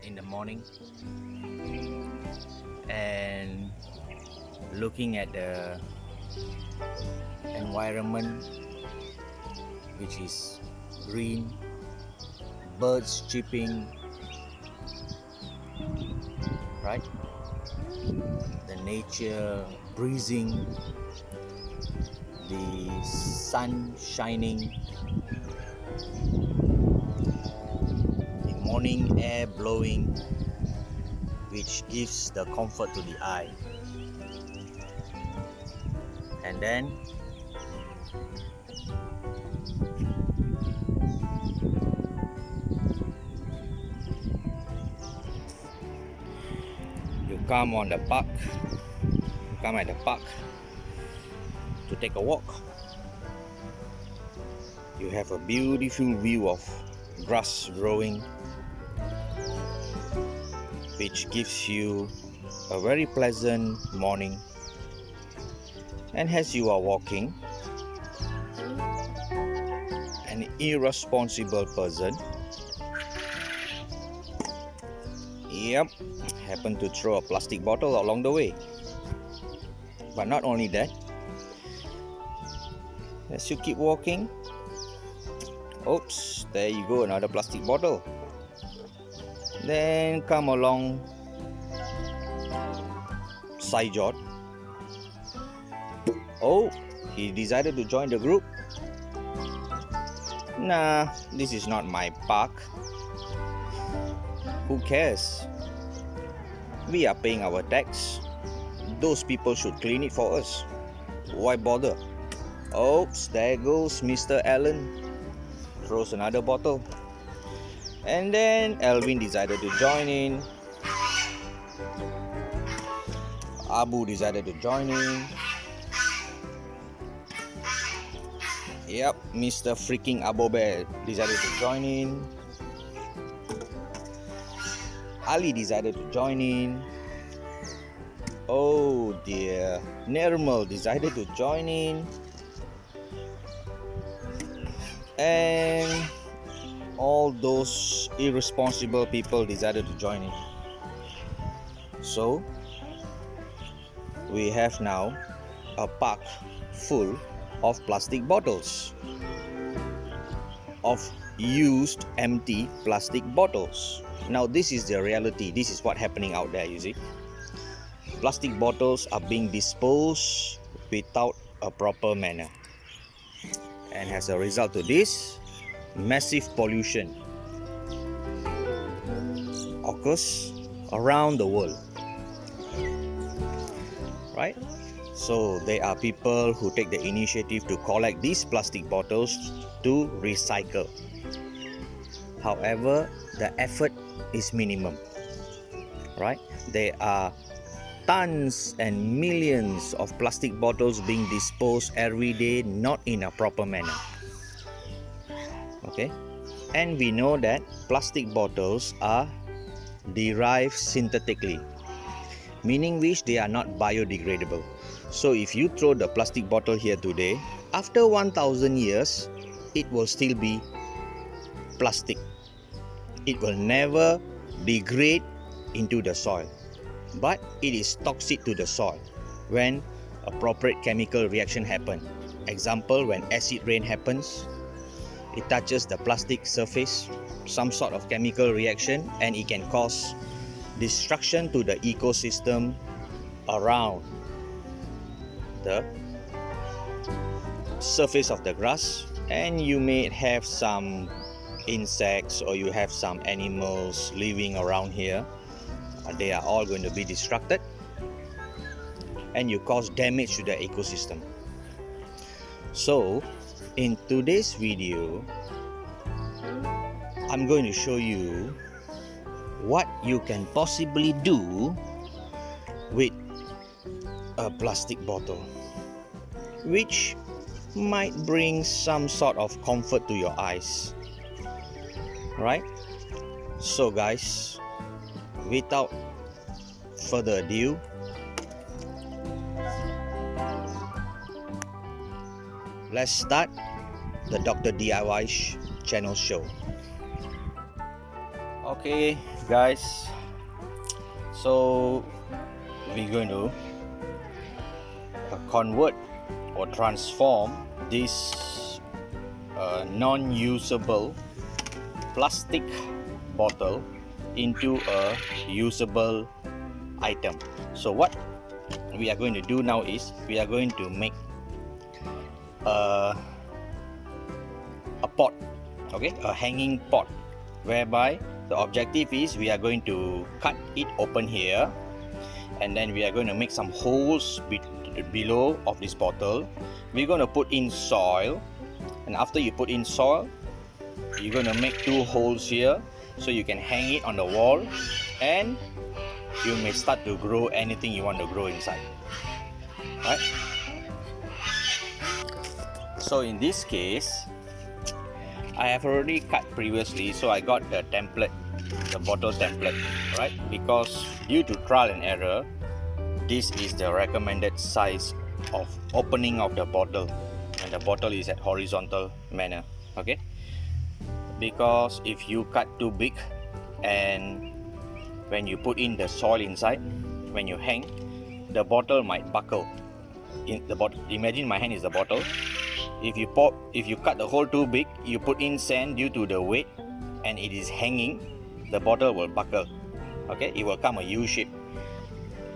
in the morning and looking at the environment, which is green, birds chirping, right? The nature breezing, the sun shining, the morning air blowing, which gives the comfort to the eye. And then you come at the park to take a walk. You have a beautiful view of grass growing, which gives you a very pleasant morning. And as you are walking, an irresponsible person happened to throw a plastic bottle along the way. But not only that, as you keep walking, oops, there you go, another plastic bottle. Then come along Saijot. Oh, he decided to join the group. Nah, this is not my park. Who cares? We are paying our tax. Those people should clean it for us. Why bother? Oops, there goes Mr. Allen. Throws another bottle. And then Alvin decided to join in. Abu decided to join in. Yep, Mr. freaking Abobe decided to join in. Ali decided to join in. Oh dear, Nirmal decided to join in. And all those irresponsible people decided to join in. So we have now a park full of plastic bottles, of used empty plastic bottles. Now this is the reality. This is what's happening out there, you see. Plastic bottles are being disposed without a proper manner, and as a result to this, massive pollution occurs around the world, right? So there are people who take the initiative to collect these plastic bottles to recycle. However, the effort is minimum, right? There are tons and millions of plastic bottles being disposed every day, not in a proper manner. Okay, and we know that plastic bottles are derived synthetically, meaning which they are not biodegradable. So if you throw the plastic bottle here today, after 1000 years, it will still be plastic. It will never degrade into the soil, but it is toxic to the soil when appropriate chemical reaction happen. Example, when acid rain happens, it touches the plastic surface, some sort of chemical reaction, and it can cause destruction to the ecosystem around the surface of the grass, and you may have some insects or you have some animals living around here. They are all going to be destructed, and you cause damage to the ecosystem. So in today's video, I'm going to show you what you can possibly do with a plastic bottle, which might bring some sort of comfort to your eyes, right? So guys, without further ado, let's start the Dr. DIY channel show. Okay, guys, so we're going to convert or transform this non-usable plastic bottle into a usable item. So what we are going to do now is we are going to make a pot, okay, a hanging pot, whereby the objective is we are going to cut it open here, and then we are going to make some holes below of this bottle. We're going to put in soil, and after you put in soil, you're going to make 2 holes here so you can hang it on the wall, and you may start to grow anything you want to grow inside, right? So in this case, I have already cut previously, so I got the template, the bottle template, right? Because due to trial and error, this is the recommended size of opening of the bottle, and the bottle is at horizontal manner, okay? Because if you cut too big, and when you put in the soil inside, when you hang, the bottle might buckle. In the bottle, imagine my hand is the bottle. If you cut the hole too big, you put in sand due to the weight, and it is hanging, the bottle will buckle. Okay, it will come a U shape.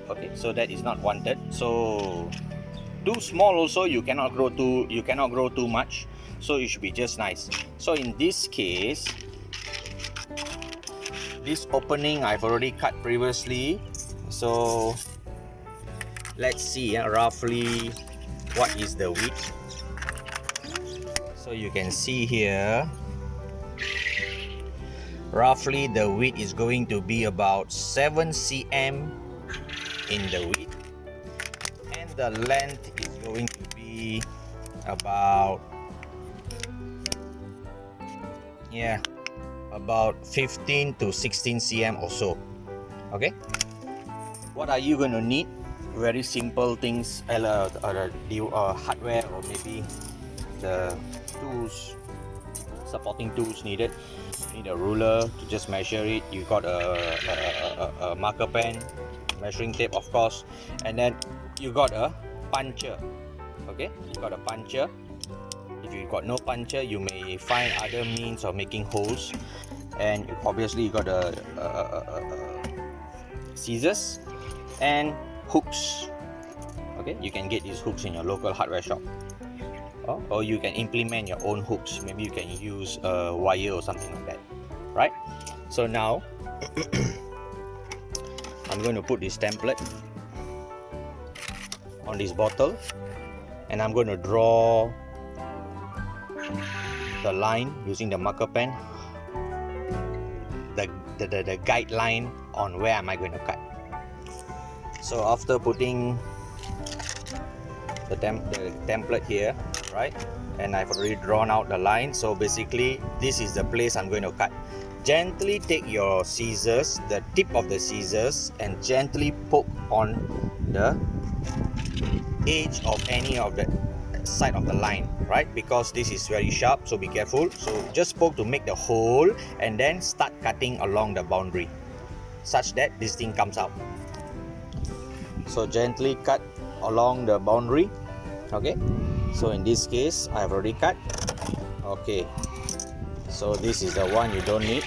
Okay, so that is not wanted. So too small also you cannot grow too much. So it should be just nice. So in this case, this opening I've already cut previously. So let's see roughly what is the width. So you can see here, roughly the width is going to be about 7 cm in the width, and the length is going to be about about 15 to 16 cm or so. Okay, what are you going to need? Very simple things, hardware, or maybe the tools, supporting tools needed. You need a ruler to just measure it. You got a marker pen, measuring tape of course, and then you got a puncher. Okay, you got a puncher. If you got no puncher, you may find other means of making holes, and obviously you got a scissors and hooks. Okay, you can get these hooks in your local hardware shop, or you can implement your own hooks. Maybe you can use a wire or something like that, right? So now I'm going to put this template on this bottle, and I'm going to draw the line using the marker pen, the guideline on where am I going to cut. So after putting the template here, right, and I've already drawn out the line, so basically this is the place I'm going to cut. Gently take your scissors, the tip of the scissors, and gently poke on the edge of any of the side of the line, right? Because this is very sharp, so be careful. So just poke to make the hole, and then start cutting along the boundary such that this thing comes out. So gently cut along the boundary. Okay, so in this case I have already cut. Okay, so this is the one you don't need.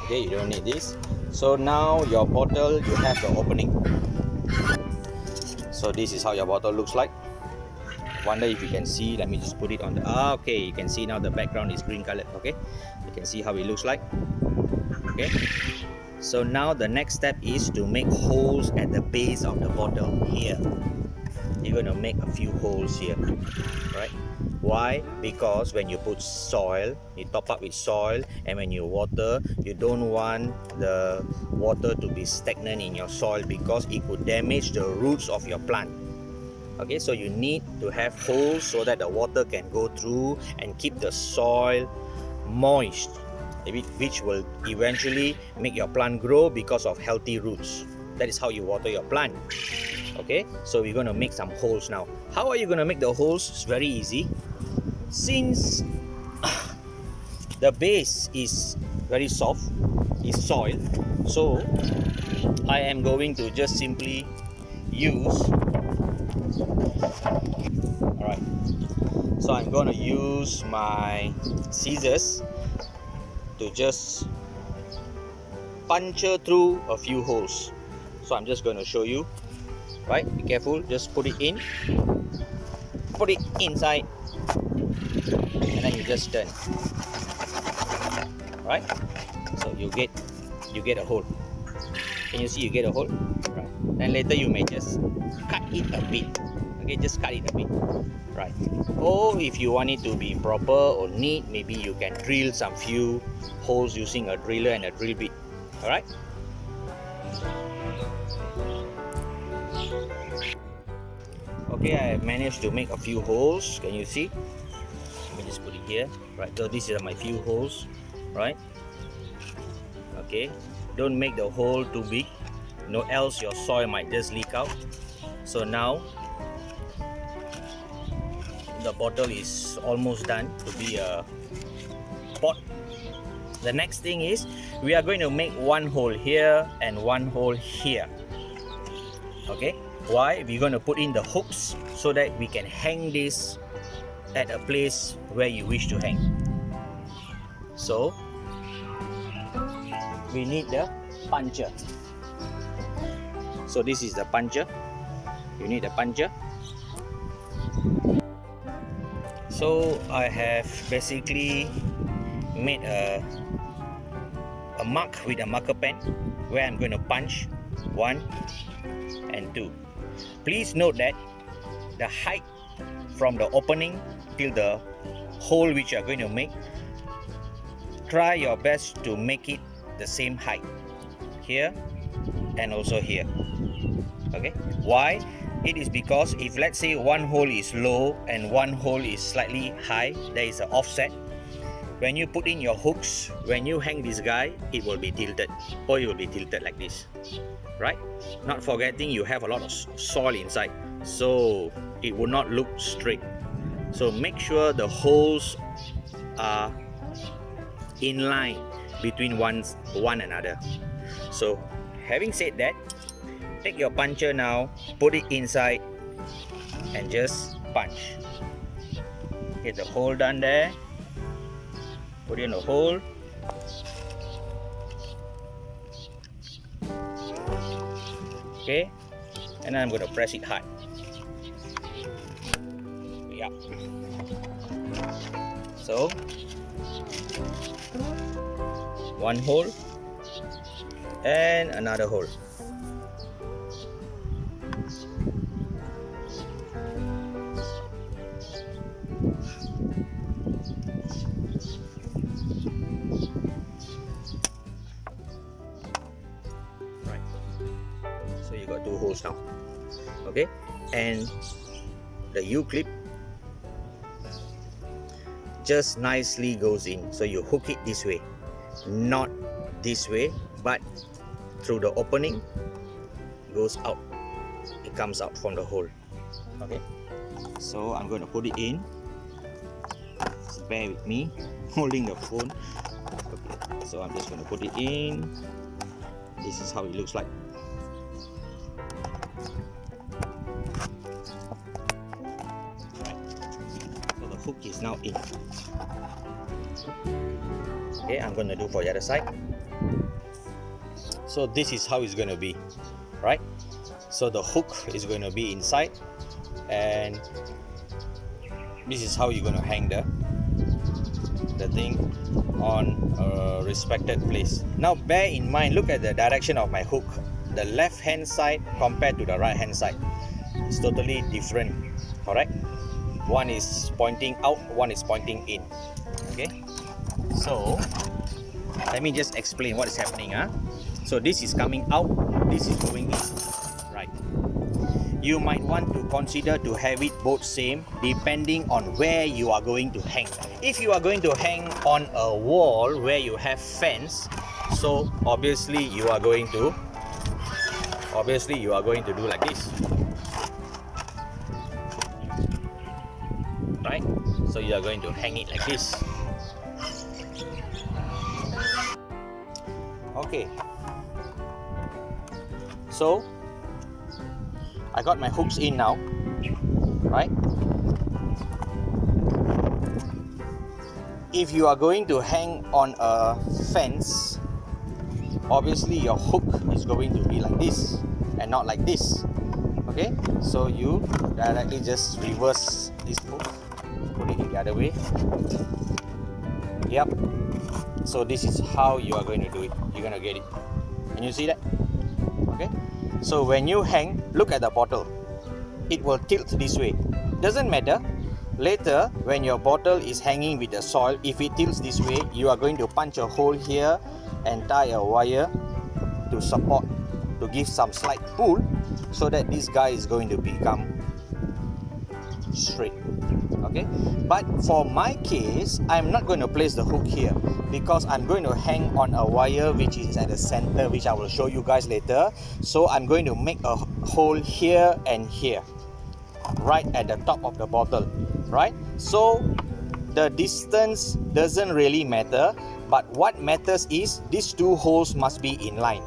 Okay, you don't need this. So now your bottle, you have the opening. So this is how your bottle looks like. Wonder if you can see. Let me just put it on the okay, you can see now the background is green colored. Okay, you can see how it looks like. Okay, so now the next step is to make holes at the base of the bottle here. You're going to make a few holes here, right? Why? Because when you put soil, you top up with soil, and when you water, you don't want the water to be stagnant in your soil, because it could damage the roots of your plant. Okay, so you need to have holes so that the water can go through and keep the soil moist, which will eventually make your plant grow because of healthy roots. That is how you water your plant. Okay, so we're going to make some holes now. How are you going to make the holes? It's very easy. Since the base is very soft, is soil. So I am going to just simply use, alright, so I'm going to use my scissors to just puncture through a few holes. So I'm just going to show you, right? Be careful, just put it in, put it inside, and then you just turn, right? So you get a hole. Can you see you get a hole? Right. Then later you may just cut it a bit. Okay, just cut it a bit. Right. Or if you want it to be proper or neat, maybe you can drill some few holes using a driller and a drill bit. Alright? Okay, I have managed to make a few holes. Can you see? Let me just put it here. Right, so these are my few holes. Right? Okay. Don't make the hole too big, no, else your soil might just leak out. So now the bottle is almost done to be a pot. The next thing is we are going to make one hole here and one hole here. Okay, why? We're going to put in the hooks so that we can hang this at a place where you wish to hang. So we need the puncher. So this is the puncher. You need a puncher. So I have basically made a mark with a marker pen where I'm going to punch 1 and 2. Please note that the height from the opening till the hole which you are going to make, try your best to make it the same height here and also here. Okay, why? It is because if let's say one hole is low and one hole is slightly high, there is an offset. When you put in your hooks, when you hang this guy, it will be tilted, or it will be tilted like this, right? Not forgetting you have a lot of soil inside, so it will not look straight. So make sure the holes are in line between one another. So having said that, take your puncher now, put it inside and just punch. Get the hole done there, put it in the hole. Okay, and then I'm going to press it hard. Yeah. So one hole and another hole. Right. So you got 2 holes now. Okay, and the U-clip just nicely goes in. So you hook it this way, not this way, but through the opening, goes out. It comes out from the hole. Okay, so I'm going to put it in. So bear with me, holding the phone. Okay, so I'm just going to put it in. This is how it looks like. Hook is now in. Okay, I'm going to do for the other side. So this is how it's going to be, right? So the hook is going to be inside, and this is how you're going to hang the thing on a respected place. Now bear in mind, look at the direction of my hook. The left hand side compared to the right hand side, it's totally different, correct? One is pointing out, one is pointing in. Okay, so let me just explain what is happening. So this is coming out, this is going in, right? You might want to consider to have it both same depending on where you are going to hang. If you are going to hang on a wall where you have fence, so obviously you are going to do like this. Right? So you are going to hang it like this. Okay, so I got my hooks in now, right? If you are going to hang on a fence, obviously your hook is going to be like this and not like this. Okay, so you directly just reverse this hook, put it the other way. Yep, so this is how you are going to do it. You're going to get it. Can you see that? Okay, so when you hang, look at the bottle. It will tilt this way. Doesn't matter. Later, when your bottle is hanging with the soil, if it tilts this way, you are going to punch a hole here and tie a wire to support, to give some slight pull, so that this guy is going to become straight. Okay, but for my case, I'm not going to place the hook here because I'm going to hang on a wire which is at the center, which I will show you guys later. So I'm going to make a hole here and here, right at the top of the bottle, right? So the distance doesn't really matter, but what matters is these two holes must be in line.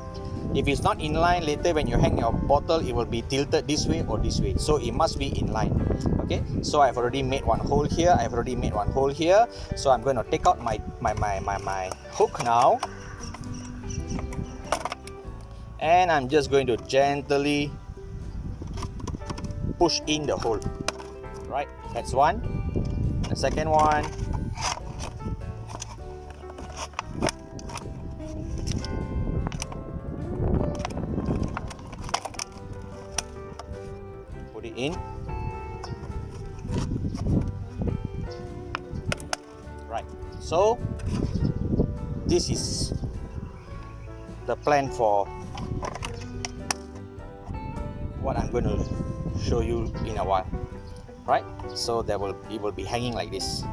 If it's not in line, later when you hang your bottle, it will be tilted this way or this way. So it must be in line. Okay, so I've already made one hole here, I've already made one hole here. So I'm going to take out my hook now, and I'm just going to gently push in the hole. Right, that's one. The second one. Put it in. Right, so this is the plan for what I'm going to show you in a while. Right, so it will be hanging like this.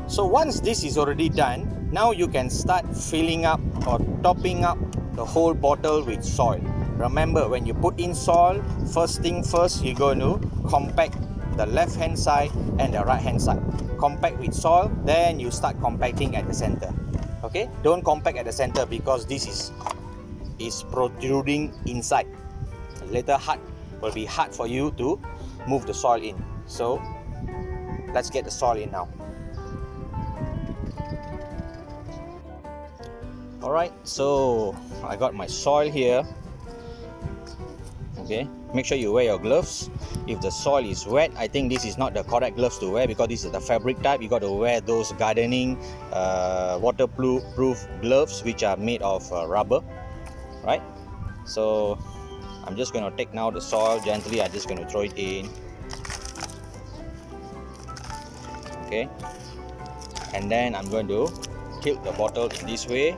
So once this is already done, now you can start filling up or topping up the whole bottle with soil. Remember, when you put in soil, first thing first, you're going to compact the left hand side and the right hand side. Compact with soil, then you start compacting at the center. Okay, don't compact at the center because this is protruding inside. Later will be hard for you to move the soil in. So let's get the soil in now. Alright, so I got my soil here. Okay, make sure you wear your gloves. If the soil is wet, I think this is not the correct gloves to wear because this is the fabric type. You got to wear those gardening waterproof gloves which are made of rubber. Right, so I'm just going to take now the soil gently. I'm just going to throw it in. Okay, and then I'm going to tilt the bottle in this way.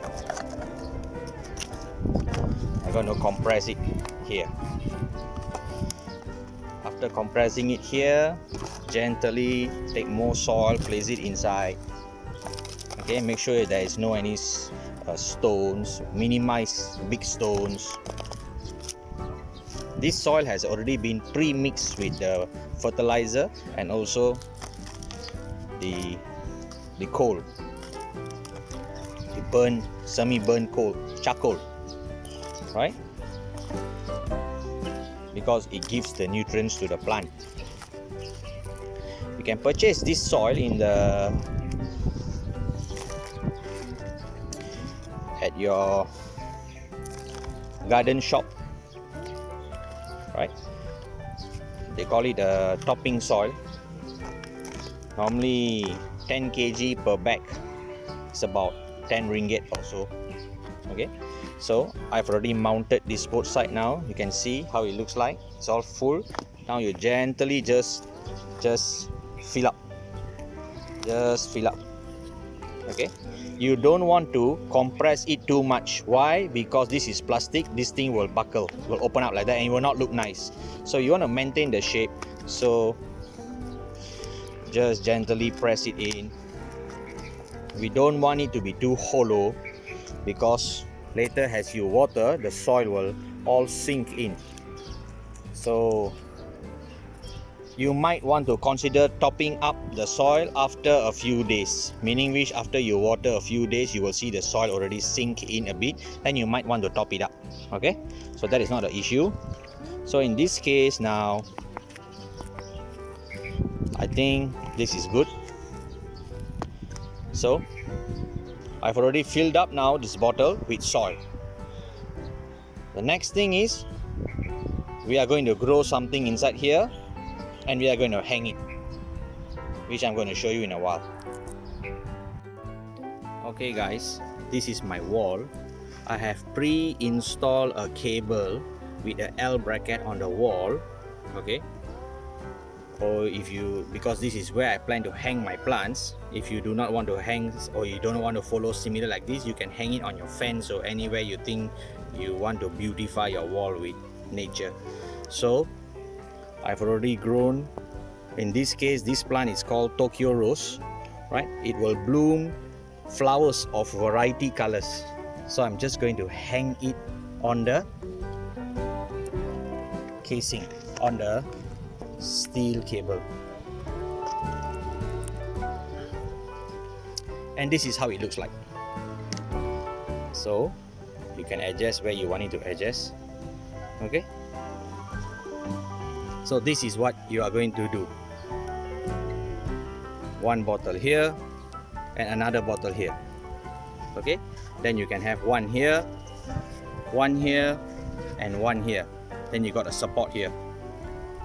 I'm going to compress it here. After compressing it here, gently take more soil, place it inside. Okay, make sure there is no any stones, minimize big stones. This soil has already been pre-mixed with the fertilizer and also the coal, the semi-burnt coal, charcoal, right? Because it gives the nutrients to the plant. You can purchase this soil at your garden shop, right? They call it a topping soil. Normally 10 kg per bag. It's about 10 ringgit or so. Okay, so I've already mounted this both side now. You can see how it looks like. It's all full. Now you gently just fill up. Just fill up. Okay, you don't want to compress it too much. Why? Because this is plastic. This thing will buckle, will open up like that, and it will not look nice. So you want to maintain the shape. So just gently press it in. We don't want it to be too hollow because later as you water, the soil will all sink in. So you might want to consider topping up the soil after a few days, meaning which after you water a few days you will see the soil already sink in a bit, then you might want to top it up. Okay, so that is not the issue. So in this case now, I think this is good. So I've already filled up now this bottle with soil. The next thing is we are going to grow something inside here, and we are going to hang it, which I'm going to show you in a while. Okay guys, this is my wall. I have pre-installed a cable with an L bracket on the wall. Okay, or if you, because this is where I plan to hang my plants, if you do not want to hang, or you don't want to follow similar like this, you can hang it on your fence or anywhere you think you want to beautify your wall with nature. So I've already grown, in this case this plant is called Tokyo Rose, right? It will bloom flowers of variety colors. So I'm just going to hang it on the casing, on the steel cable, and this is how it looks like. So you can adjust where you want it to adjust. Okay, so this is what you are going to do. One bottle here and another bottle here. Okay, then you can have one here, and one here. Then you got a support here,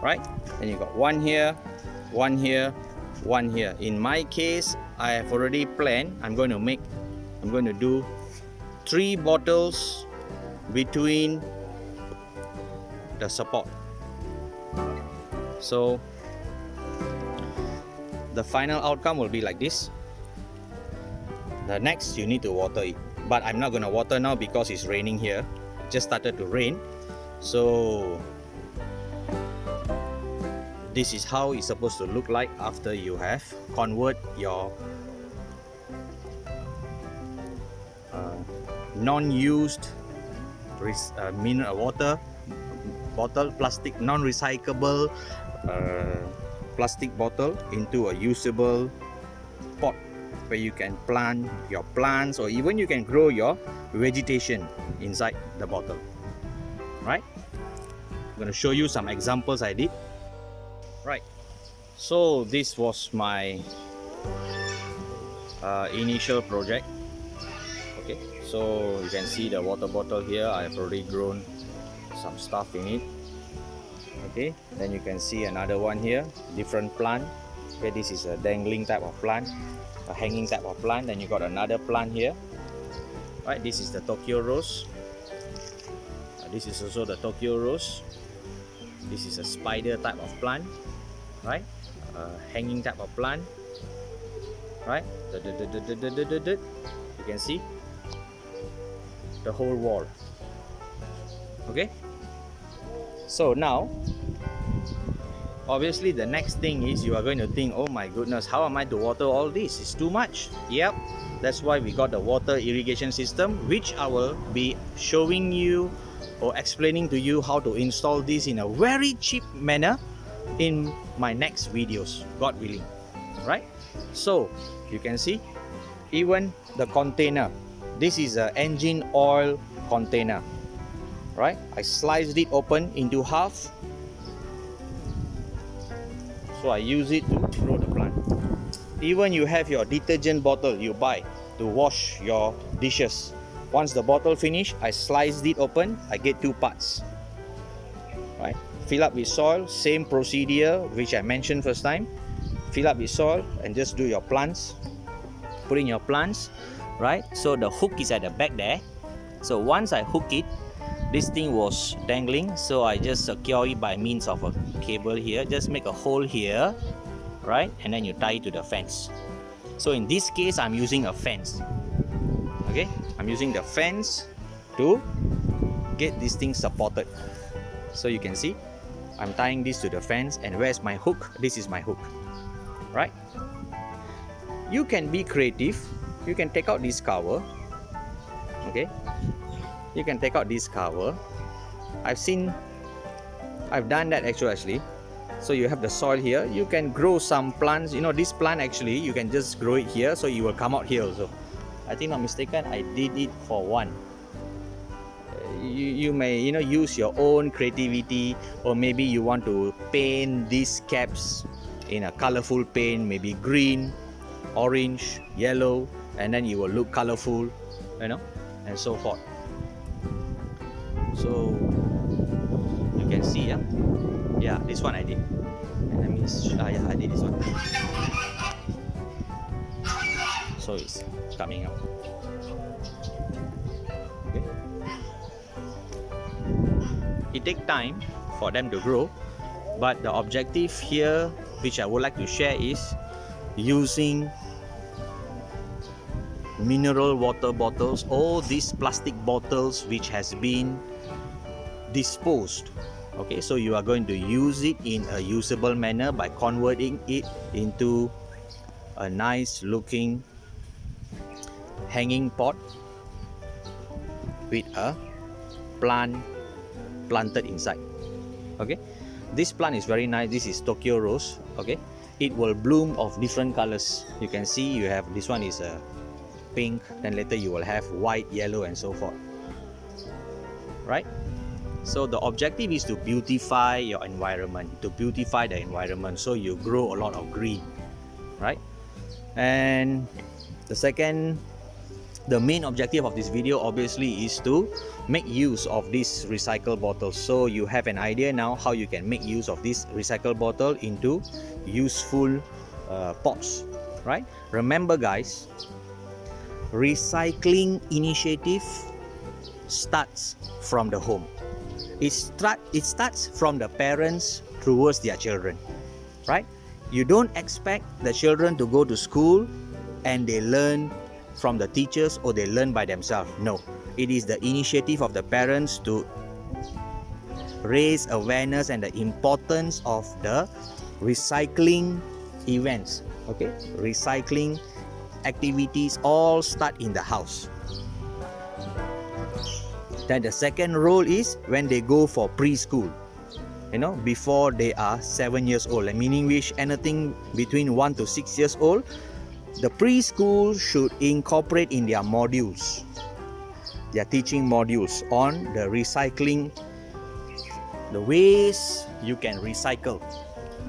right? Then you got one here, one here, one here. In my case, I have already planned, I'm going to do 3 bottles between the support. So the final outcome will be like this. The next, you need to water it, but I'm not going to water now because it's raining here. Just started to rain. So this is how it's supposed to look like after you have convert your non-used mineral water bottle, plastic, non-recyclable plastic bottle into a usable pot where you can plant your plants, or even you can grow your vegetation inside the bottle, right? I'm going to show you some examples I did. Right, so this was my initial project. Okay, so you can see the water bottle here. I've already grown some stuff in it. Okay, then you can see another one here, different plant. Okay, this is a dangling type of plant, a hanging type of plant. Then you got another plant here. Right, this is the Tokyo Rose. This is also the Tokyo Rose. This is a spider type of plant, right? Hanging type of plant, right? You can see the whole wall. Okay, so now obviously the next thing is you are going to think, oh my goodness, how am I to water all this? It's too much. Yep, that's why we got the water irrigation system, which I will be showing you or explaining to you how to install this in a very cheap manner in my next videos, God willing. Right, so you can see even the container. This is an engine oil container, right? I sliced it open into half, so I use it to grow the plant. Even you have your detergent bottle you buy to wash your dishes. Once the bottle finish, I sliced it open, I get 2 parts. Right? Fill up with soil, same procedure which I mentioned first time. Fill up with soil and just do your plants. Put in your plants, right? So the hook is at the back there. So once I hook it, this thing was dangling, so I just secure it by means of a cable here. Just make a hole here, right? And then you tie it to the fence. So in this case, I'm using a fence. Okay, I'm using the fence to get this thing supported. So you can see I'm tying this to the fence, and where's my hook? This is my hook, right? You can be creative. You can take out this cover. Okay, you can take out this cover. I've done that actually. So you have the soil here. You can grow some plants. You know, this plant actually you can just grow it here, so it will come out here also. I think not mistaken, I did it for one. You may use your own creativity, or maybe you want to paint these caps in a colorful paint, maybe green, orange, yellow, and then it will look colorful, and so forth. So you can see, yeah, this one I did. And let me yeah, I did this one. So it's coming out. Okay. It takes time for them to grow, but the objective here, which I would like to share, is using mineral water bottles, all these plastic bottles which has been disposed. Okay, so you are going to use it in a usable manner by converting it into a nice looking hanging pot with a plant planted inside. Okay, this plant is very nice. This is Tokyo rose. Okay, it will bloom of different colors. You can see you have this one is a pink, then later you will have white, yellow, and so forth, right? So the objective is to beautify your environment, to beautify the environment, so you grow a lot of green, right? And the main objective of this video obviously is to make use of these recycled bottles. So you have an idea now how you can make use of this recycled bottle into useful pots, right? Remember guys, recycling initiative starts from the home. It starts from the parents towards their children, right? You don't expect the children to go to school and they learn from the teachers or they learn by themselves. No, it is the initiative of the parents to raise awareness and the importance of the recycling events. Okay, recycling activities all start in the house. Then the second role is when they go for preschool, before they are 7 years old, meaning which anything between 1 to 6 years old, the preschool should incorporate in their modules, their teaching modules on the recycling, the ways you can recycle,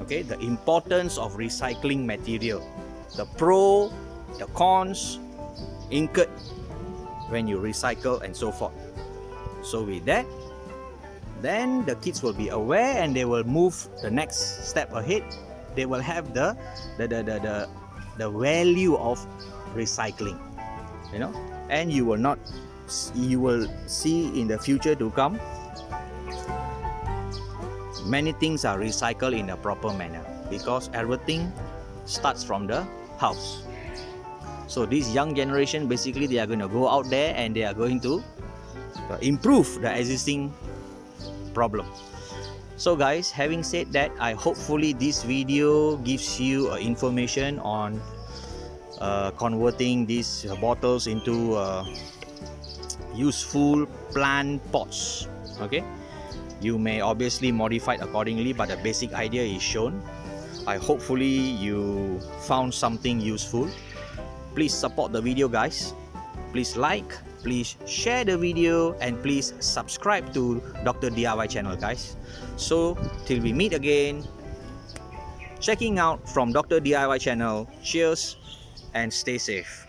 okay, the importance of recycling material, the pro, the cons incurred when you recycle, and so forth. So with that, then the kids will be aware and they will move the next step ahead. They will have the value of recycling, and you will see in the future to come, many things are recycled in a proper manner because everything starts from the house. So this young generation, basically they are going to go out there and they are going to improve the existing problem. So guys, having said that, hopefully this video gives you information on converting these bottles into useful plant pots. Okay, you may obviously modify it accordingly, but the basic idea is shown. Hopefully you found something useful. Please support the video guys. Please like, please share the video, and please subscribe to Dr. DIY channel guys. So till we meet again, checking out from Dr. DIY channel. Cheers and stay safe.